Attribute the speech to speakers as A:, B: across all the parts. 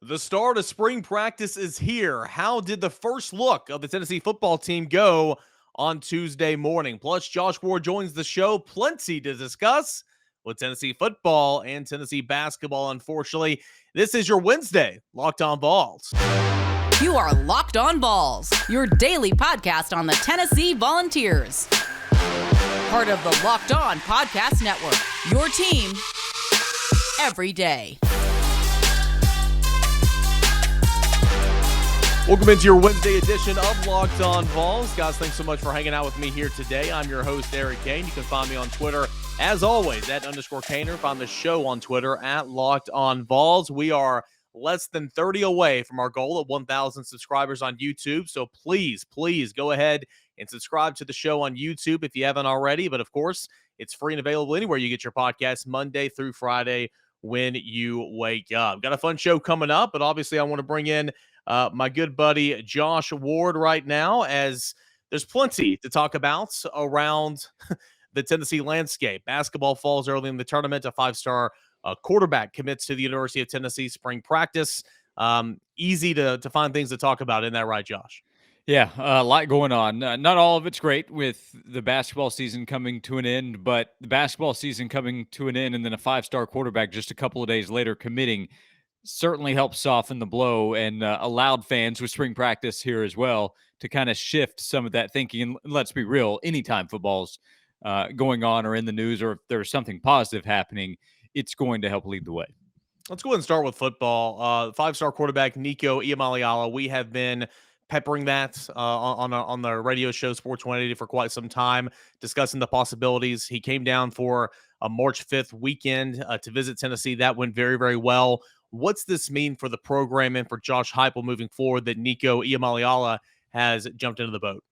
A: The start of spring practice is here. How did the first look of the Tennessee football team go on Tuesday morning? Plus, Josh Ward joins the show. Plenty to discuss with Tennessee football and Tennessee basketball. Unfortunately, this is your Wednesday Locked On Vols.
B: You are Locked On Vols, your daily podcast on the Tennessee Volunteers. Part of the Locked On Podcast Network, your team every day.
A: Welcome into your Wednesday edition of Locked On Vols. Guys, thanks so much for hanging out with me here today. I'm your host, Eric Kane. You can find me on Twitter, as always, @_Kaner. Find the show on Twitter, @Locked On Vols. We are less than 30 away from our goal of 1,000 subscribers on YouTube. So please go ahead and subscribe to the show on YouTube if you haven't already. But of course, it's free and available anywhere you get your podcasts, Monday through Friday when you wake up. Got a fun show coming up, but obviously I want to bring in my good buddy Josh Ward right now, as there's plenty to talk about around the Tennessee landscape. Basketball falls early in the tournament. A five-star quarterback commits to the University of Tennessee spring practice. Easy to find things to talk about. Isn't that right, Josh?
C: Yeah, a lot going on. Not all of it's great with the basketball season coming to an end, but the basketball season coming to an end and then a five-star quarterback just a couple of days later committing certainly helps soften the blow and allowed fans with spring practice here as well to kind of shift some of that thinking. And let's be real, anytime football's going on or in the news, or if there's something positive happening, it's going to help lead the way.
A: Let's go ahead and start with football. Five-star quarterback Nico Iamaleava. We have been peppering that on the radio show Sports 180 for quite some time, discussing the possibilities. He came down for a March 5th weekend to visit Tennessee. That went very, very well. What's this mean for the program and for Josh Heupel moving forward that Nico Iamaleava has jumped into the boat?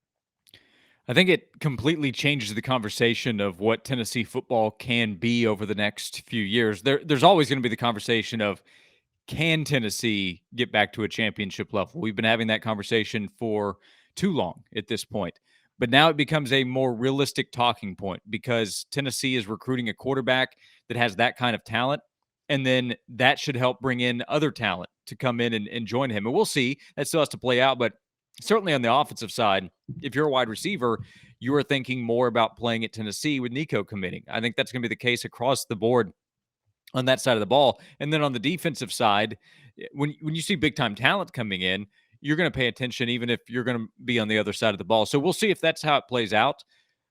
C: I think it completely changes the conversation of what Tennessee football can be over the next few years. There's always going to be the conversation of, can Tennessee get back to a championship level? We've been having that conversation for too long at this point. But now it becomes a more realistic talking point because Tennessee is recruiting a quarterback that has that kind of talent. And then that should help bring in other talent to come in and join him. And we'll see. That still has to play out. But certainly on the offensive side, if you're a wide receiver, you are thinking more about playing at Tennessee with Nico committing. I think that's going to be the case across the board on that side of the ball. And then on the defensive side, when you see big-time talent coming in, you're going to pay attention even if you're going to be on the other side of the ball. So we'll see if that's how it plays out.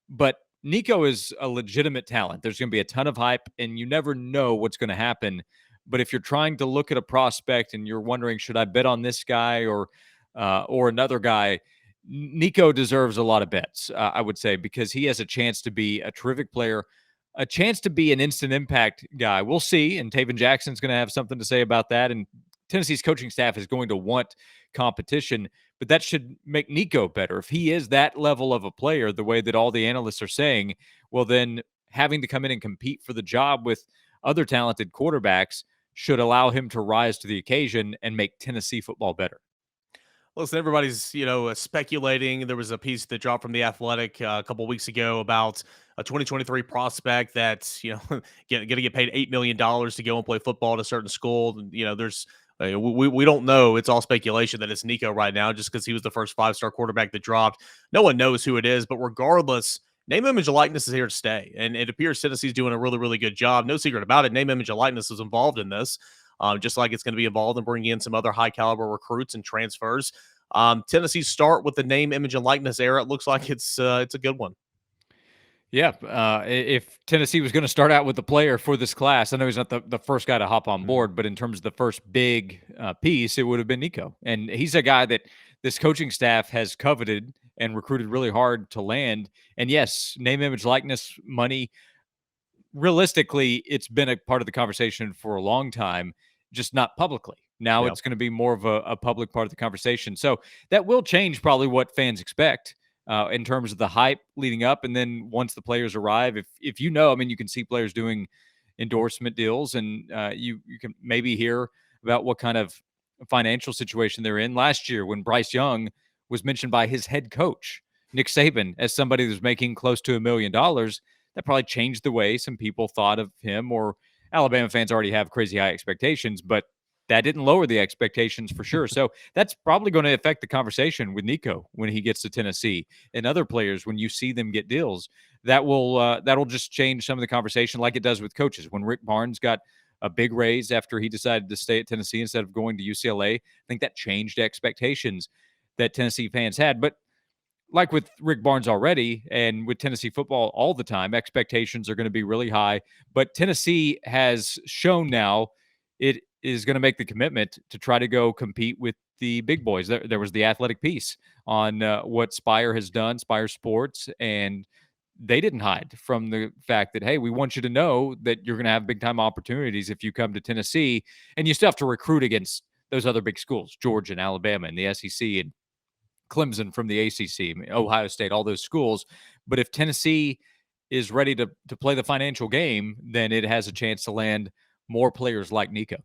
C: But Nico is a legitimate talent. There's going to be a ton of hype, and you never know what's going to happen. But if you're trying to look at a prospect and you're wondering, should I bet on this guy or another guy, Nico deserves a lot of bets, I would say, because he has a chance to be a terrific player, a chance to be an instant impact guy. We'll see, and Taven Jackson's going to have something to say about that, and Tennessee's coaching staff is going to want competition, but that should make Nico better. If he is that level of a player, the way that all the analysts are saying, well, then having to come in and compete for the job with other talented quarterbacks should allow him to rise to the occasion and make Tennessee football better.
A: Listen, everybody's, speculating. There was a piece that dropped from The Athletic a couple weeks ago about a 2023 prospect that's, going to get paid $8 million to go and play football at a certain school. There's we don't know. It's all speculation that it's Nico right now just because he was the first five-star quarterback that dropped. No one knows who it is, but regardless, name, image, and likeness is here to stay. And it appears Tennessee's doing a really, really good job. No secret about it. Name, image, and likeness is involved in this. Just like it's going to be involved in bringing in some other high-caliber recruits and transfers. Tennessee's start with the name, image, and likeness era, it looks like it's a good one.
C: Yeah, if Tennessee was going to start out with the player for this class, I know he's not the first guy to hop on board, but in terms of the first big piece, it would have been Nico. And he's a guy that this coaching staff has coveted and recruited really hard to land. And yes, name, image, likeness, money, realistically, it's been a part of the conversation for a long time, just not publicly. Now It's going to be more of a public part of the conversation. So that will change probably what fans expect in terms of the hype leading up. And then once the players arrive, if you can see players doing endorsement deals and you can maybe hear about what kind of financial situation they're in. Last year when Bryce Young was mentioned by his head coach, Nick Saban, as somebody who's making close to $1 million, that probably changed the way some people thought of him, or Alabama fans already have crazy high expectations, but that didn't lower the expectations for sure. So that's probably going to affect the conversation with Nico when he gets to Tennessee, and other players when you see them get deals. That'll just change some of the conversation, like it does with coaches. When Rick Barnes got a big raise after he decided to stay at Tennessee instead of going to UCLA, I think that changed expectations that Tennessee fans had. But like with Rick Barnes already, and with Tennessee football all the time, expectations are going to be really high. But Tennessee has shown now it is going to make the commitment to try to go compete with the big boys. There was the athletic piece on what Spire has done, Spire Sports, and they didn't hide from the fact that, hey, we want you to know that you're going to have big time opportunities if you come to Tennessee, and you still have to recruit against those other big schools, Georgia and Alabama and the SEC and Clemson from the ACC, Ohio State, all those schools. But if Tennessee is ready to play the financial game, then it has a chance to land more players like Nico.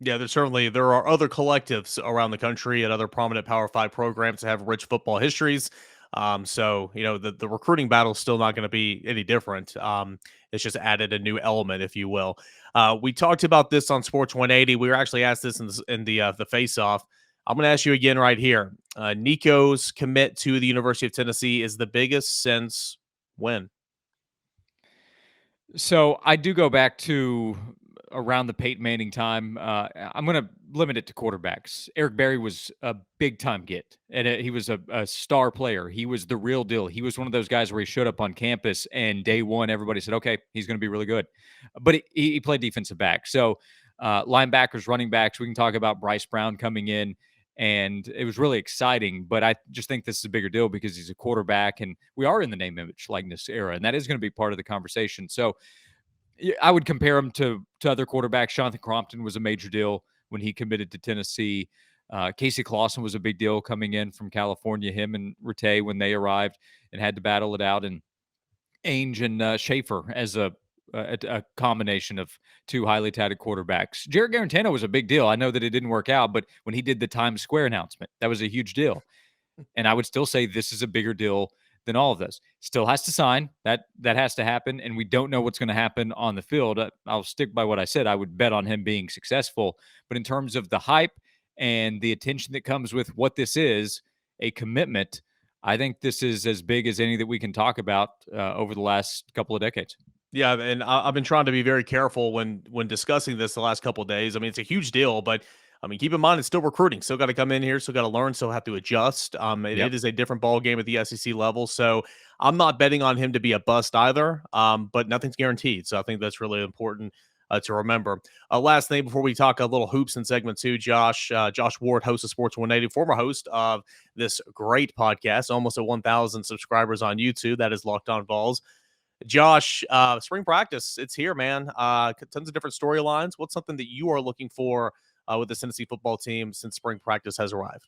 A: Yeah, there are other collectives around the country and other prominent Power 5 programs that have rich football histories. So the recruiting battle is still not going to be any different. It's just added a new element, if you will. We talked about this on Sports 180. We were actually asked this in the face-off. I'm going to ask you again right here. Nico's commit to the University of Tennessee is the biggest since when?
C: So I do go back to around the Peyton Manning time. I'm going to limit it to quarterbacks. Eric Berry was a big time get, and he was a star player. He was the real deal. He was one of those guys where he showed up on campus, and day one, everybody said, okay, he's going to be really good. But he played defensive back. So linebackers, running backs, we can talk about Bryce Brown coming in. And it was really exciting, but I just think this is a bigger deal because he's a quarterback, and we are in the name, image, likeness era, and that is going to be part of the conversation. So I would compare him to other quarterbacks. Jonathan Crompton was a major deal when he committed to Tennessee. Casey Clausen was a big deal coming in from California. Him and Rattay, when they arrived and had to battle it out, and Ainge and Schaefer as a combination of two highly touted quarterbacks. Jarrett Garantano was a big deal. I know that it didn't work out, but when he did the Times Square announcement, that was a huge deal. And I would still say this is a bigger deal than all of this. Still has to sign. That has to happen, and we don't know what's going to happen on the field. I'll stick by what I said. I would bet on him being successful. But in terms of the hype and the attention that comes with what this is, a commitment, I think this is as big as any that we can talk about over the last couple of decades.
A: Yeah, and I've been trying to be very careful when discussing this the last couple of days. I mean, it's a huge deal, but I mean, keep in mind it's still recruiting. Still got to come in here, still got to learn, still have to adjust. It is a different ball game at the SEC level, so I'm not betting on him to be a bust either. But nothing's guaranteed, so I think that's really important to remember. Last thing before we talk a little hoops in segment 2, Josh Ward, host of Sports 180, former host of this great podcast, almost at 1,000 subscribers on YouTube. That is Locked On Vols. Josh, spring practice, it's here, man. Tons of different storylines. What's something that you are looking for with the Tennessee football team since spring practice has arrived?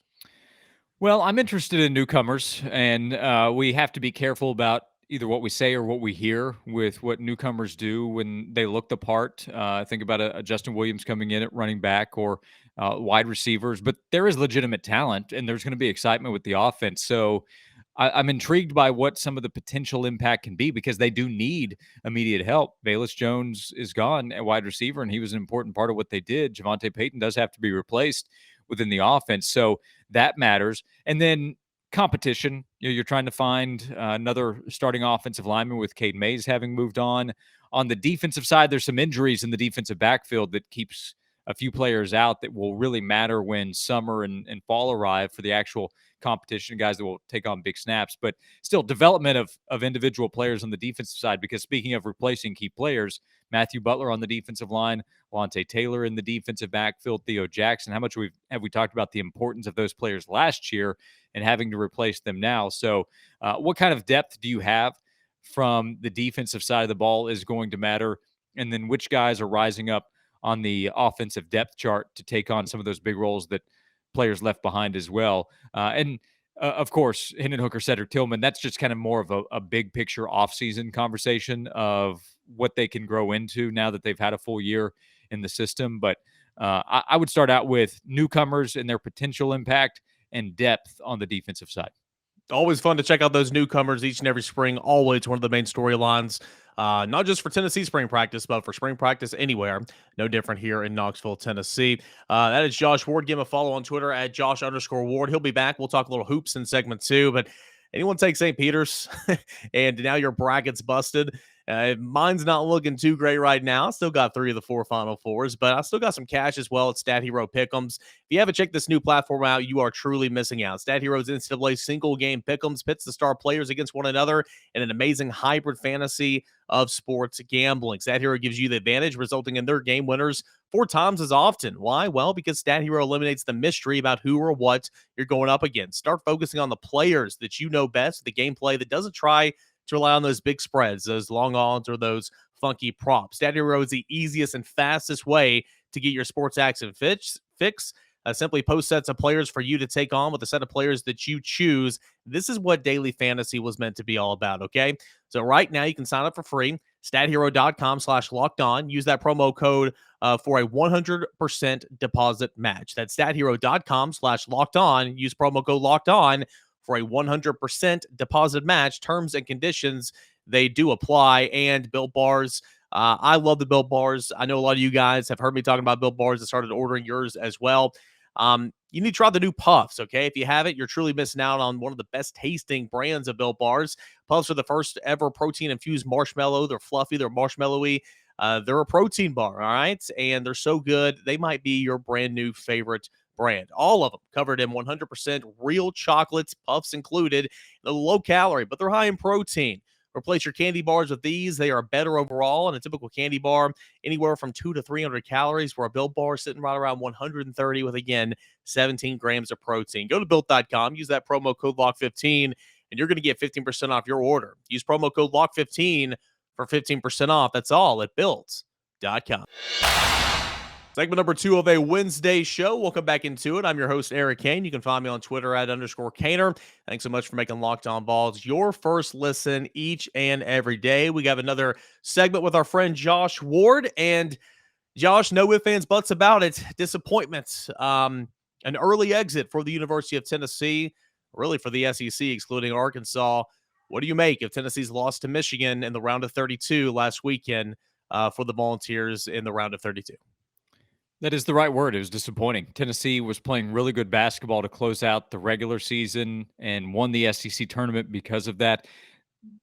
C: Well, I'm interested in newcomers, and we have to be careful about either what we say or what we hear with what newcomers do when they look the part. Think about a Justin Williams coming in at running back or wide receivers, but there is legitimate talent, and there's going to be excitement with the offense. So I'm intrigued by what some of the potential impact can be because they do need immediate help. Bayless Jones is gone at wide receiver, and he was an important part of what they did. Javonte Payton does have to be replaced within the offense, so that matters. And then competition. You're trying to find another starting offensive lineman with Cade Mays having moved on. On the defensive side, there's some injuries in the defensive backfield that keeps a few players out that will really matter when summer and fall arrive for the actual competition, guys that will take on big snaps. But still, development of individual players on the defensive side, because speaking of replacing key players, Matthew Butler on the defensive line, Lante Taylor in the defensive backfield, Theo Jackson. How much have we talked about the importance of those players last year and having to replace them now? So what kind of depth do you have from the defensive side of the ball is going to matter. And then which guys are rising up on the offensive depth chart to take on some of those big roles that players left behind as well. Of course, Hendon Hooker, Cedric Tillman, that's just kind of more of a big picture offseason conversation of what they can grow into now that they've had a full year in the system. But I would start out with newcomers and their potential impact and depth on the defensive side.
A: Always fun to check out those newcomers each and every spring. Always one of the main storylines not just for Tennessee spring practice, but for spring practice anywhere. No different here in Knoxville, Tennessee. That is Josh Ward. Give him a follow on Twitter at Josh_Ward. He'll be back. We'll talk a little hoops in segment 2, but anyone take St. Peter's and now your bracket's busted. Mine's not looking too great right now. I still got 3 of the 4 Final Fours, but I still got some cash as well at Stat Hero Pick'ems. If you haven't checked this new platform out, you are truly missing out. Stat Hero's NCAA single game Pick'ems pits the star players against one another in an amazing hybrid fantasy of sports gambling. Stat Hero gives you the advantage, resulting in their game winners 4 times as often. Why? Well, because Stat Hero eliminates the mystery about who or what you're going up against. Start focusing on the players that you know best, the gameplay that doesn't try to rely on those big spreads, those long odds, or those funky props. Stat Hero is the easiest and fastest way to get your sports action fix. Simply post sets of players for you to take on with a set of players that you choose. This is what daily fantasy was meant to be all about, okay? So right now you can sign up for free. StatHero.com/lockedon. Use that promo code for a 100% deposit match. That's StatHero.com/lockedon. Use promo code LOCKEDON for a 100% deposit match. Terms and conditions, they do apply. And Built Bars, I love the Built Bars. I know a lot of you guys have heard me talking about Built Bars and started ordering yours as well. You need to try the new Puffs, okay? If you haven't, you're truly missing out on one of the best tasting brands of Built Bars. Puffs are the first ever protein-infused marshmallow. They're fluffy, they're marshmallowy. They're a protein bar, all right? And they're so good, they might be your brand new favorite brand. All of them covered in 100% real chocolates, Puffs included. They're low calorie, but they're high in protein. Replace your candy bars with these. They are better overall. And a typical candy bar, anywhere from 200 to 300 calories, where a Built Bar is sitting right around 130 with, again, 17 grams of protein. Go to Built.com, use that promo code LOCK15, and you're going to get 15% off your order. Use promo code LOCK15 for 15% off. That's all at Built.com. Segment number 2 of a Wednesday show. Welcome back into it. I'm your host, Eric Kane. You can find me on Twitter at _Kaner. Thanks so much for making Locked On Vols your first listen each and every day. We got another segment with our friend Josh Ward. And Josh, no ifs, ands, buts about it. Disappointments. An early exit for the University of Tennessee, really for the SEC, excluding Arkansas. What do you make of Tennessee's loss to Michigan in the round of 32 last weekend for the Volunteers in the round of 32?
C: That is the right word. It was disappointing. Tennessee was playing really good basketball to close out the regular season and won the SEC tournament because of that.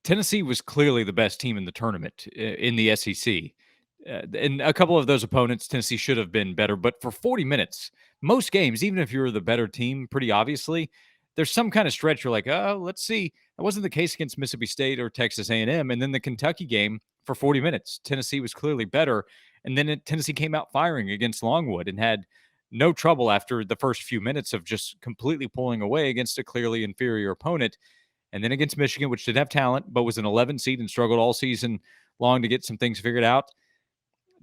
C: Tennessee was clearly the best team in the tournament in the SEC. And a couple of those opponents, Tennessee should have been better. But for 40 minutes, most games, even if you're the better team, pretty obviously, there's some kind of stretch you're like, oh, let's see. That wasn't the case against Mississippi State or Texas A&M. And then the Kentucky game for 40 minutes, Tennessee was clearly better. And then Tennessee came out firing against Longwood and had no trouble after the first few minutes of just completely pulling away against a clearly inferior opponent. And then against Michigan, which did have talent, but was an 11 seed and struggled all season long to get some things figured out.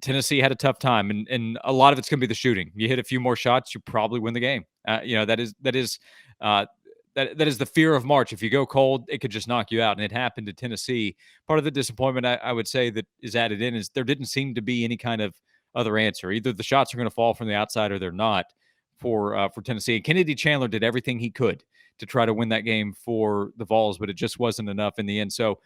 C: Tennessee had a tough time, and a lot of it's going to be the shooting. You hit a few more shots, you probably win the game. That is the fear of March. If you go cold, it could just knock you out, and it happened to Tennessee. Part of the disappointment I would say that is added in is there didn't seem to be any kind of other answer. Either the shots are going to fall from the outside or they're not for Tennessee. And Kennedy Chandler did everything he could to try to win that game for the Vols, but it just wasn't enough in the end. So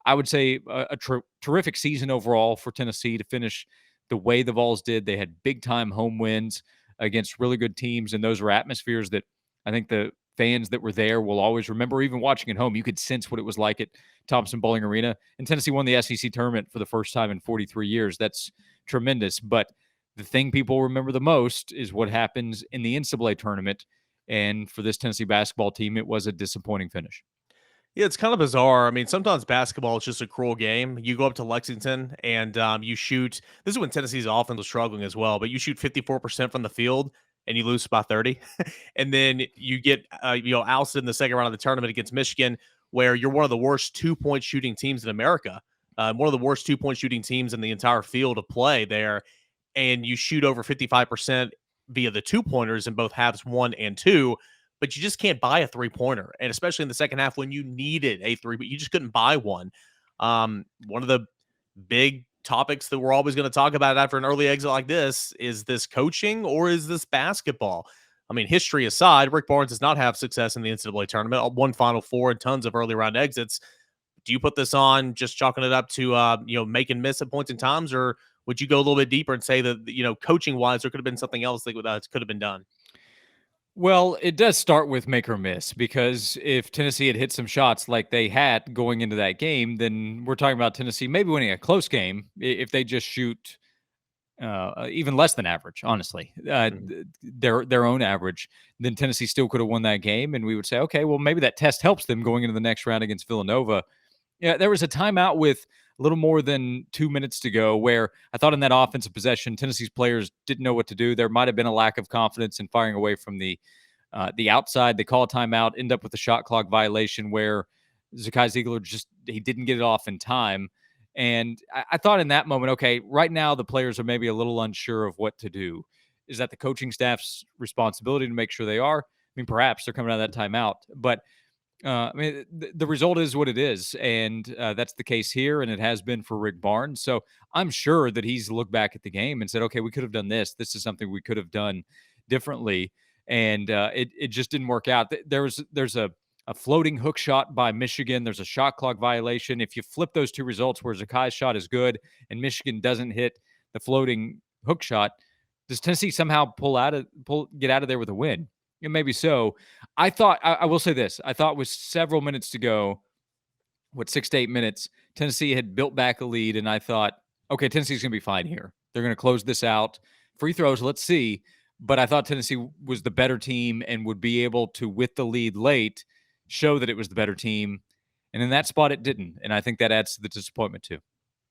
C: I would say a terrific season overall for Tennessee to finish the way the Vols did. They had big-time home wins against really good teams, and those were atmospheres that I think the fans that were there will always remember. Even watching at home, you could sense what it was like at Thompson Bowling Arena. And Tennessee won the SEC tournament for the first time in 43 years. That's tremendous. But the thing people remember the most is what happens in the NCAA tournament. And for this Tennessee basketball team, it was a disappointing finish.
A: Yeah, it's kind of bizarre. I mean, sometimes basketball is just a cruel game. You go up to Lexington and you shoot. This is when Tennessee's offense was struggling as well, but you shoot 54% from the field and you lose by 30. And then you get ousted in the second round of the tournament against Michigan, where you're one of the worst 2-point shooting teams in America, one of the worst 2-point shooting teams in the entire field of play there, and you shoot over 55% via the 2-pointers in both halves 1 and 2. But you just can't buy a 3-pointer, and especially in the second half when you needed a 3, but you just couldn't buy one. One of the big topics that we're always going to talk about after an early exit like this is this coaching or is this basketball? I mean, history aside, Rick Barnes does not have success in the NCAA tournament. One Final Four and tons of early round exits. Do you put this on just chalking it up to, make and miss at points in times, or would you go a little bit deeper and say that, coaching wise, there could have been something else that could have been done?
C: Well, it does start with make or miss, because if Tennessee had hit some shots like they had going into that game, then we're talking about Tennessee maybe winning a close game if they just shoot even less than average, honestly, their own average. Then Tennessee still could have won that game, and we would say, okay, well, maybe that test helps them going into the next round against Villanova. Yeah, there was a timeout with a little more than 2 minutes to go where I thought in that offensive possession, Tennessee's players didn't know what to do. There might have been a lack of confidence in firing away from the outside. They call a timeout, end up with a shot clock violation where Zakai Ziegler he didn't get it off in time. And I thought in that moment, okay, right now the players are maybe a little unsure of what to do. Is that the coaching staff's responsibility to make sure they are? I mean, perhaps they're coming out of that timeout, but the result is what it is, and that's the case here, and it has been for Rick Barnes. So I'm sure that he's looked back at the game and said, okay, we could have done this. This is something we could have done differently, and it just didn't work out. There's a floating hook shot by Michigan. There's a shot clock violation. If you flip those two results where Zakai's shot is good and Michigan doesn't hit the floating hook shot, does Tennessee somehow get out of there with a win? Yeah, maybe so. I thought, I will say this, I thought with several minutes to go, 6 to 8 minutes, Tennessee had built back a lead, and I thought, okay, Tennessee's going to be fine here. They're going to close this out. Free throws, let's see. But I thought Tennessee was the better team and would be able to, with the lead late, show that it was the better team. And in that spot, it didn't. And I think that adds to the disappointment too.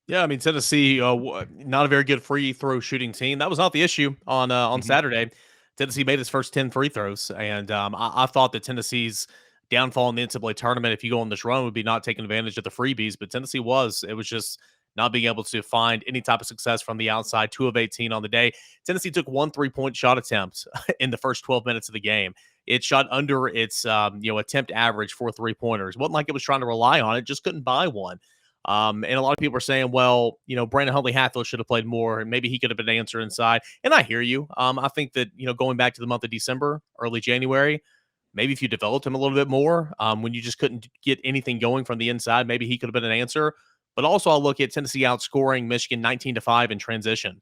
A: Yeah, I mean, Tennessee, not a very good free throw shooting team. That was not the issue on Saturday. Tennessee made its first 10 free throws, and I thought that Tennessee's downfall in the NCAA tournament, if you go on this run, would be not taking advantage of the freebies, but Tennessee was. It was just not being able to find any type of success from the outside. 2 of 18 on the day. Tennessee took 1 3-point shot attempt in the first 12 minutes of the game. It shot under its attempt average for 3-pointers. It wasn't like it was trying to rely on it, just couldn't buy one. And a lot of people are saying, well, Brandon Huntley-Hatfield should have played more, and maybe he could have been an answer inside. And I hear you. I think that, going back to the month of December, early January, maybe if you developed him a little bit more, when you just couldn't get anything going from the inside, maybe he could have been an answer. But also I'll look at Tennessee outscoring Michigan 19-5 in transition.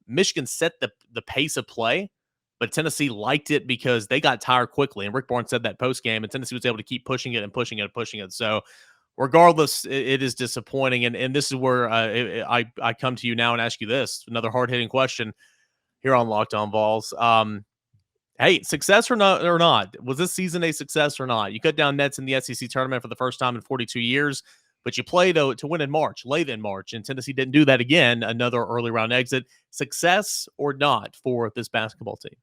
A: Michigan set the pace of play, but Tennessee liked it because they got tired quickly. And Rick Barnes said that post-game, and Tennessee was able to keep pushing it and pushing it and pushing it. So, regardless, it is disappointing, and this is where I come to you now and ask you this, another hard-hitting question here on Locked On Vols. Hey, success or not? Was this season a success or not? You cut down nets in the SEC tournament for the first time in 42 years, but you played to win in March, late in March, and Tennessee didn't do that again, another early round exit. Success or not for this basketball team?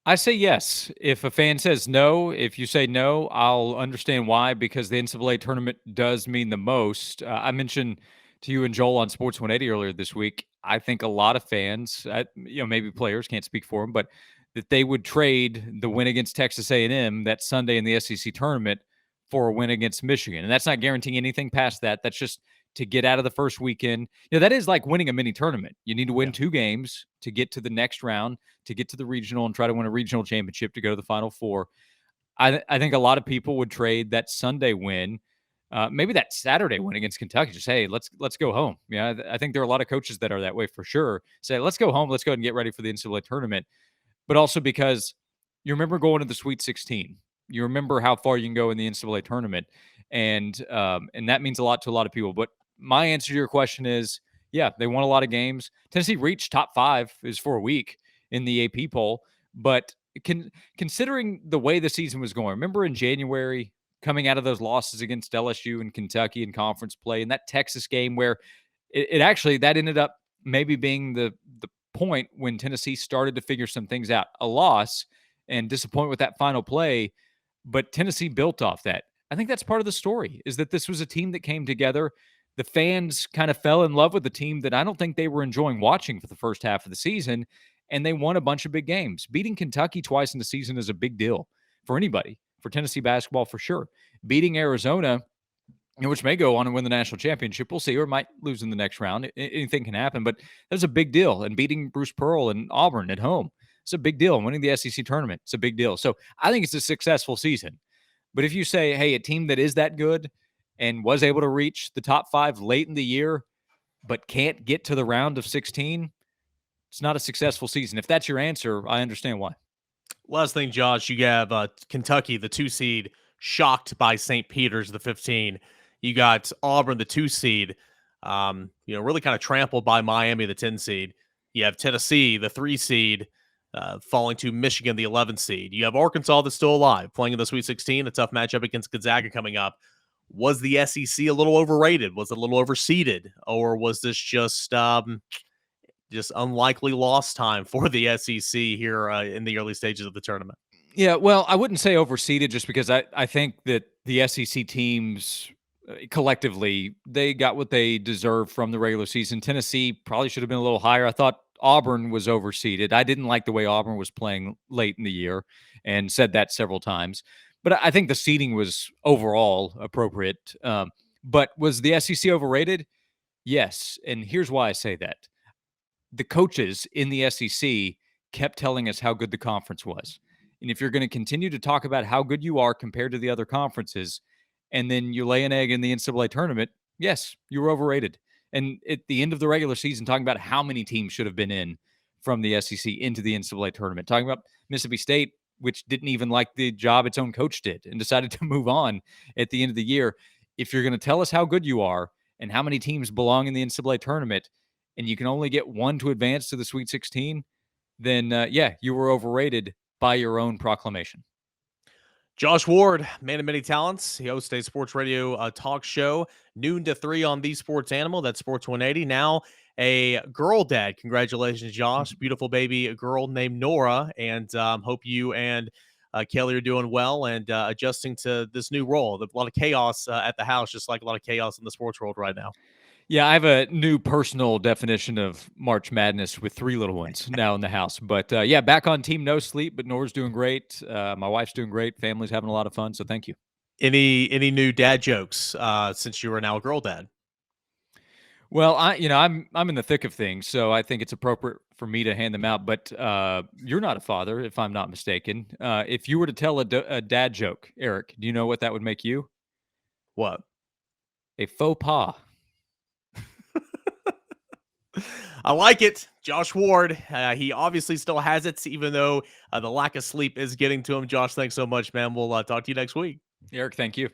C: I say yes. If a fan says no, if you say no, I'll understand why, because the NCAA tournament does mean the most. I mentioned to you and Joel on Sports 180 earlier this week, I think a lot of fans, maybe players, can't speak for them, but that they would trade the win against Texas A&M that Sunday in the SEC tournament for a win against Michigan. And that's not guaranteeing anything past that. That's just to get out of the first weekend. That is like winning a mini tournament. You need to win 2 games to get to the next round, to get to the regional and try to win a regional championship to go to the Final Four. I think a lot of people would trade that Sunday win, maybe that Saturday win against Kentucky. Just, hey, let's go home. Yeah, I think there are a lot of coaches that are that way for sure. Say, let's go home. Let's go ahead and get ready for the NCAA tournament. But also because you remember going to the Sweet 16. You remember how far you can go in the NCAA tournament. And that means a lot to a lot of people. But my answer to your question is, yeah, they won a lot of games. Tennessee reached top 5 is for a week in the AP poll. But considering the way the season was going, remember in January, coming out of those losses against LSU and Kentucky in conference play, and that Texas game where it actually, that ended up maybe being the point when Tennessee started to figure some things out. A loss and disappointment with that final play, but Tennessee built off that. I think that's part of the story, is that this was a team that came together. The fans kind of fell in love with the team that I don't think they were enjoying watching for the first half of the season, and they won a bunch of big games. Beating Kentucky twice in the season is a big deal for anybody, for Tennessee basketball for sure. Beating Arizona, which may go on and win the national championship, we'll see, or might lose in the next round. Anything can happen, but that's a big deal. And beating Bruce Pearl and Auburn at home, it's a big deal. And winning the SEC tournament, it's a big deal. So I think it's a successful season. But if you say, hey, a team that is that good and was able to reach the top 5 late in the year, but can't get to the round of 16, it's not a successful season. If that's your answer, I understand why.
A: Last thing, Josh, you have Kentucky, the 2 seed, shocked by St. Peter's, the 15. You got Auburn, the 2 seed, really kind of trampled by Miami, the 10 seed. You have Tennessee, the 3 seed, falling to Michigan, the 11 seed. You have Arkansas that's still alive, playing in the Sweet 16, a tough matchup against Gonzaga coming up. Was the SEC a little overrated? Was it a little overseeded? Or was this just unlikely lost time for the SEC here in the early stages of the tournament?
C: Yeah, well, I wouldn't say overseeded just because I think that the SEC teams collectively, they got what they deserved from the regular season. Tennessee probably should have been a little higher. I thought Auburn was overseeded. I didn't like the way Auburn was playing late in the year and said that several times. But I think the seeding was overall appropriate. But was the SEC overrated? Yes. And here's why I say that. The coaches in the SEC kept telling us how good the conference was. And if you're going to continue to talk about how good you are compared to the other conferences, and then you lay an egg in the NCAA tournament, yes, you were overrated. And at the end of the regular season, talking about how many teams should have been in from the SEC into the NCAA tournament, talking about Mississippi State, which didn't even like the job its own coach did and decided to move on at the end of the year. If you're going to tell us how good you are and how many teams belong in the NCAA tournament, and you can only get one to advance to the Sweet 16, then you were overrated by your own proclamation.
A: Josh Ward, man of many talents. He hosts a sports radio talk show, noon to 3 on The Sports Animal. That's Sports 180. Now a girl dad. Congratulations, Josh. Beautiful baby girl named Nora. And hope you and Kelly are doing well and adjusting to this new role. There's a lot of chaos at the house, just like a lot of chaos in the sports world right now.
C: Yeah, I have a new personal definition of March Madness with 3 little ones now in the house. But back on team no sleep, but Nora's doing great. My wife's doing great. Family's having a lot of fun. So thank you.
A: Any new dad jokes since you are now a girl dad?
C: Well, I'm in the thick of things, so I think it's appropriate for me to hand them out. But you're not a father, if I'm not mistaken. If you were to tell a dad joke, Eric, do you know what that would make you?
A: What?
C: A faux pas.
A: I like it. Josh Ward, he obviously still has it, even though the lack of sleep is getting to him. Josh, thanks so much, man. We'll talk to you next week.
C: Eric, thank you.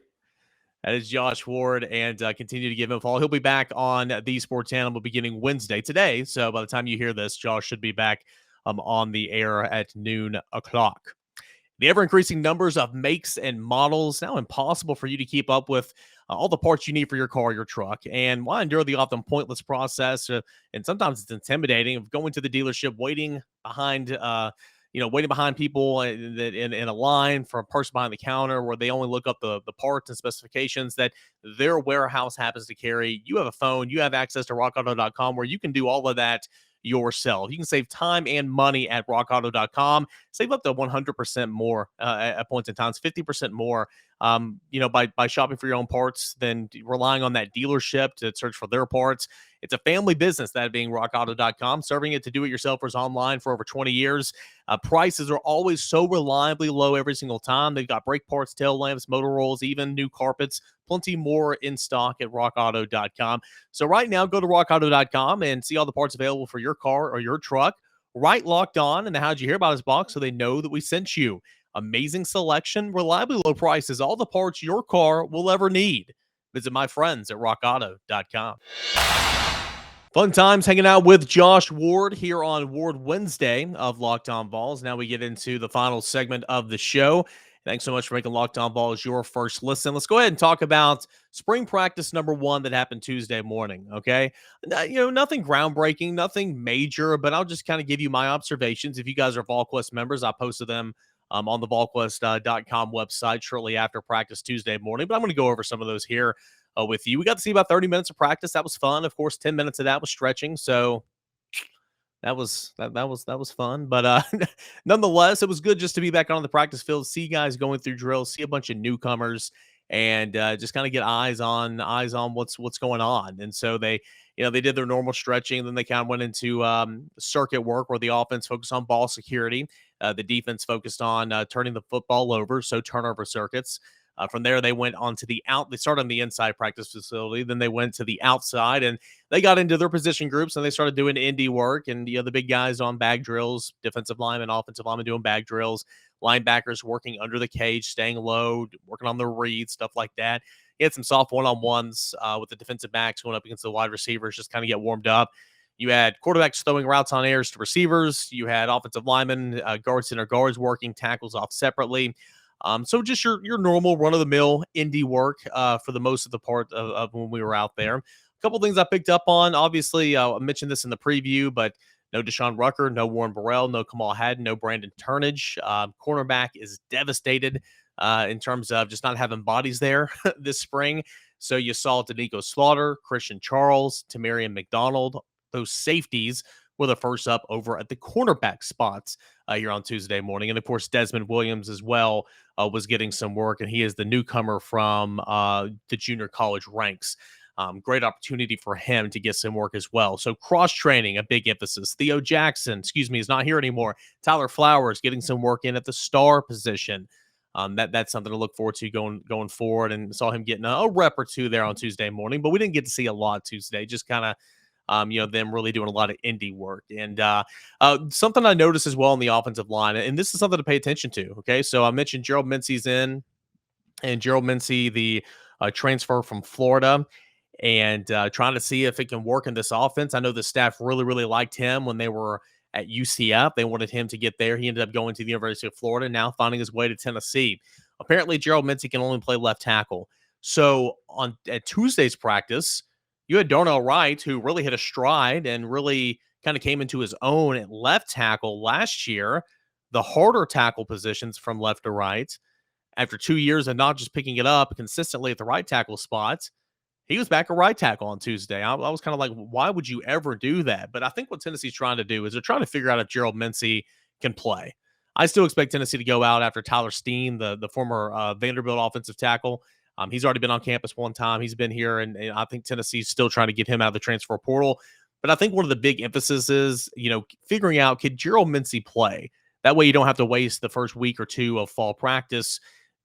A: That is Josh Ward, and continue to give him a follow. He'll be back on The Sports Animal beginning Wednesday today. So by the time you hear this, Josh should be back on the air at noon o'clock. The ever-increasing numbers of makes and models, now impossible for you to keep up with all the parts you need for your car or your truck. And why endure the often pointless process? And sometimes it's intimidating of going to the dealership, waiting behind people in a line for a person behind the counter where they only look up the parts and specifications that their warehouse happens to carry. You have a phone, you have access to rockauto.com where you can do all of that yourself. You can save time and money at rockauto.com. Save up to 100% more at points in times, 50% more, by shopping for your own parts than relying on that dealership to search for their parts. It's a family business, that being rockauto.com, serving it to do-it-yourselfers online for over 20 years. Prices are always so reliably low every single time. They've got brake parts, tail lamps, motor rolls, even new carpets, plenty more in stock at rockauto.com. So right now, go to rockauto.com and see all the parts available for your car or your truck. Right Locked On in the How'd You Hear About Us box so they know that we sent you. Amazing selection, reliably low prices, all the parts your car will ever need. Visit my friends at rockauto.com. Fun times hanging out with Josh Ward here on Ward Wednesday of Locked On Vols. Now we get into the final segment of the show. Thanks so much for making Locked On Vols your first listen. Let's go ahead and talk about spring practice number 1 that happened Tuesday morning, okay? Nothing groundbreaking, nothing major, but I'll just kind of give you my observations. If you guys are VolQuest members, I posted them on the VolQuest.com website shortly after practice Tuesday morning, but I'm going to go over some of those here with you. We got to see about 30 minutes of practice. That was fun. Of course, 10 minutes of that was stretching, so that was fun. But nonetheless, it was good just to be back on the practice field, see guys going through drills, see a bunch of newcomers, and just kind of get eyes on what's going on. And so they did their normal stretching, and then they kind of went into circuit work where the offense focused on ball security, the defense focused on turning the football over, so turnover circuits. From there, they went on to they started on the inside practice facility. Then they went to the outside and they got into their position groups and they started doing indie work. And, the big guys on bag drills, defensive linemen, offensive linemen doing bag drills, linebackers working under the cage, staying low, working on their reads, stuff like that. He had some soft one-on-ones with the defensive backs going up against the wide receivers, just kind of get warmed up. You had quarterbacks throwing routes on airs to receivers. You had offensive linemen, guards, center guards working tackles off separately. So just your normal run-of-the-mill indie work for the most of the part of when we were out there. A couple things I picked up on. Obviously, I mentioned this in the preview, but no Deshaun Rucker, no Warren Burrell, no Kamal Haddon, no Brandon Turnage. Cornerback is devastated in terms of just not having bodies there this spring. So you saw Danico Slaughter, Christian Charles, Tamarian McDonald. Those safeties were the first up over at the cornerback spots here on Tuesday morning. And, of course, Desmond Williams as well was getting some work, and he is the newcomer from the junior college ranks. Great opportunity for him to get some work as well. So cross-training, a big emphasis. Theo Jackson, is not here anymore. Tyler Flowers getting some work in at the star position. That's something to look forward to going forward, and saw him getting a rep or two there on Tuesday morning, but we didn't get to see a lot Tuesday, just kind of them really doing a lot of indie work. And something I noticed as well on the offensive line, and this is something to pay attention to, okay? So I mentioned Gerald Mincey's in, and Gerald Mincey, the transfer from Florida, and trying to see if it can work in this offense. I know the staff really, really liked him when they were at UCF. They wanted him to get there. He ended up going to the University of Florida, now finding his way to Tennessee. Apparently, Gerald Mincey can only play left tackle. So at Tuesday's practice, you had Darnell Wright, who really hit a stride and really kind of came into his own at left tackle last year, the harder tackle positions from left to right. After 2 years of not just picking it up consistently at the right tackle spot, he was back at right tackle on Tuesday. I was kind of like, why would you ever do that? But I think what Tennessee's trying to do is they're trying to figure out if Gerald Mincey can play. I still expect Tennessee to go out after Tyler Steen, the former Vanderbilt offensive tackle. He's already been on campus one time. He's been here, and I think Tennessee's still trying to get him out of the transfer portal. But I think one of the big emphasis is, figuring out, could Gerald Mincey play? That way you don't have to waste the first week or two of fall practice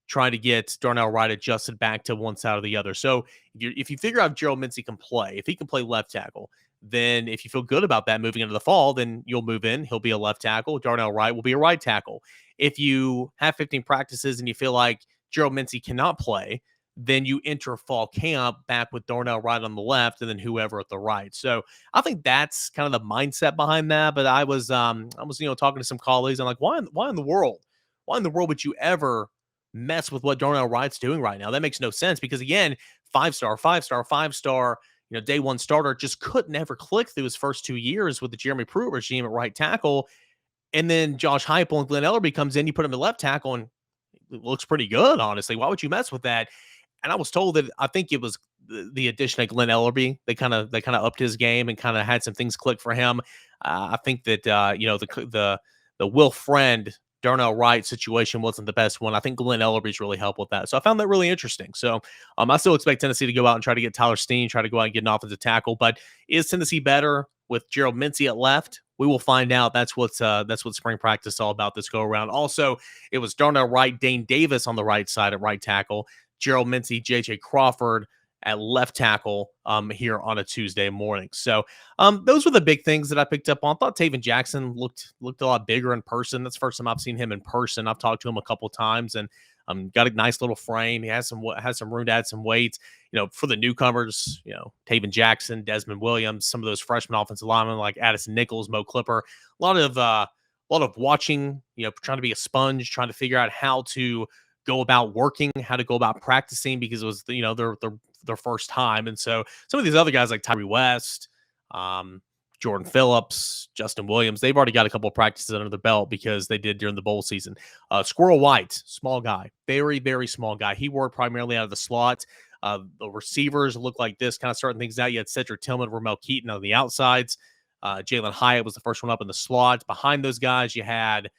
A: trying to get Darnell Wright adjusted back to one side or the other. So if you figure out if Gerald Mincey can play, if he can play left tackle, then if you feel good about that moving into the fall, then you'll move in. He'll be a left tackle. Darnell Wright will be a right tackle. If you have 15 practices and you feel like Gerald Mincey cannot play, then you enter fall camp back with Darnell Wright on the left and then whoever at the right. So I think that's kind of the mindset behind that. But I was talking to some colleagues. I'm like, why in the world would you ever mess with what Darnell Wright's doing right now? That makes no sense, because again, five-star, day one starter, just couldn't ever click through his first 2 years with the Jeremy Pruitt regime at right tackle. And then Josh Heupel and Glenn Ellerby comes in, you put him at left tackle, and it looks pretty good, honestly. Why would you mess with that? And I was told that I think it was the addition of Glenn Ellerby. They kind of upped his game and kind of had some things click for him. I think that the Will Friend Darnell Wright situation wasn't the best one. I think Glenn Ellerby's really helped with that. So I found that really interesting. So I still expect Tennessee to go out and try to get Tyler Steen, try to go out and get an offensive tackle. But is Tennessee better with Gerald Mincey at left? We will find out. That's what spring practice is all about this go around. Also, it was Darnell Wright, Dane Davis on the right side at right tackle, Gerald Mincey, J.J. Crawford at left tackle here on a Tuesday morning. So those were the big things that I picked up on. I thought Taven Jackson looked a lot bigger in person. That's the first time I've seen him in person. I've talked to him a couple times, and got a nice little frame. He has some room to add some weight. For the newcomers, Taven Jackson, Desmond Williams, some of those freshman offensive linemen like Addison Nichols, Mo Clipper. A lot of watching. Trying to be a sponge, trying to figure out how to go about working, how to go about practicing, because it was their first time. And so some of these other guys like Tyree West, Jordan Phillips, Justin Williams, they've already got a couple of practices under their belt because they did during the bowl season. Squirrel White, small guy, very, very small guy. He worked primarily out of the slot. The receivers look like this, kind of starting things out. You had Cedric Tillman, Ramel Keaton on the outsides. Jalen Hyatt was the first one up in the slot. Behind those guys, you had,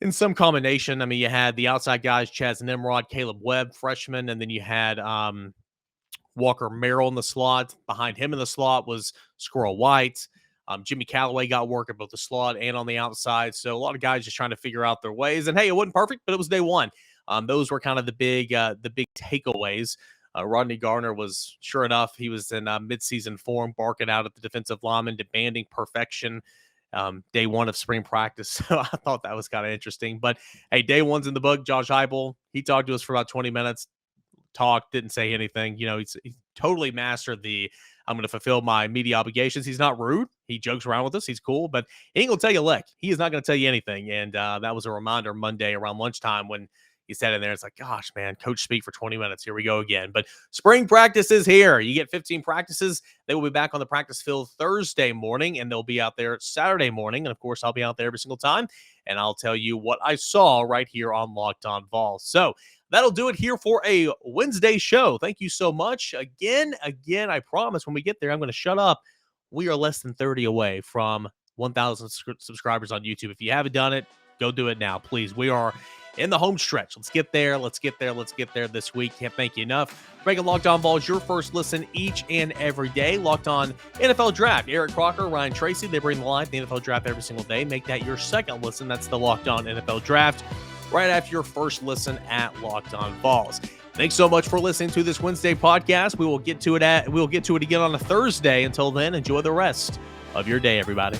A: in some combination, you had the outside guys, Chaz Nimrod, Caleb Webb, freshman, and then you had Walker Merrill in the slot. Behind him in the slot was Squirrel White. Jimmy Callaway got work at both the slot and on the outside. So a lot of guys just trying to figure out their ways. And hey, it wasn't perfect, but it was day one. Those were kind of the big takeaways. Rodney Garner was, sure enough, he was in midseason form, barking out at the defensive lineman, demanding perfection. Day one of spring practice. So I thought that was kind of interesting. But hey, day one's in the book. Josh Heupel, he talked to us for about 20 minutes, talked, didn't say anything. He's totally mastered I'm going to fulfill my media obligations. He's not rude. He jokes around with us. He's cool, but he ain't going to tell you a lick. He is not going to tell you anything. And that was a reminder Monday around lunchtime when he sat in there. It's like, gosh, man, coach speak for 20 minutes. Here we go again. But spring practice is here. You get 15 practices. They will be back on the practice field Thursday morning, and they'll be out there Saturday morning. And, of course, I'll be out there every single time, and I'll tell you what I saw right here on Locked On Vols. So that'll do it here for a Wednesday show. Thank you so much. Again, I promise when we get there, I'm going to shut up. We are less than 30 away from 1,000 subscribers on YouTube. If you haven't done it, go do it now, please. We are in the home stretch. Let's get there this week. Can't thank you enough. Making Locked On Vols your first listen each and every day. Locked On NFL Draft. Eric Crocker, Ryan Tracy, they bring the live the NFL Draft every single day. Make that your second listen. That's the Locked On NFL Draft right after your first listen at Locked On Vols. Thanks so much for listening to this Wednesday podcast. We'll get to it again on a Thursday. Until then, enjoy the rest of your day, everybody.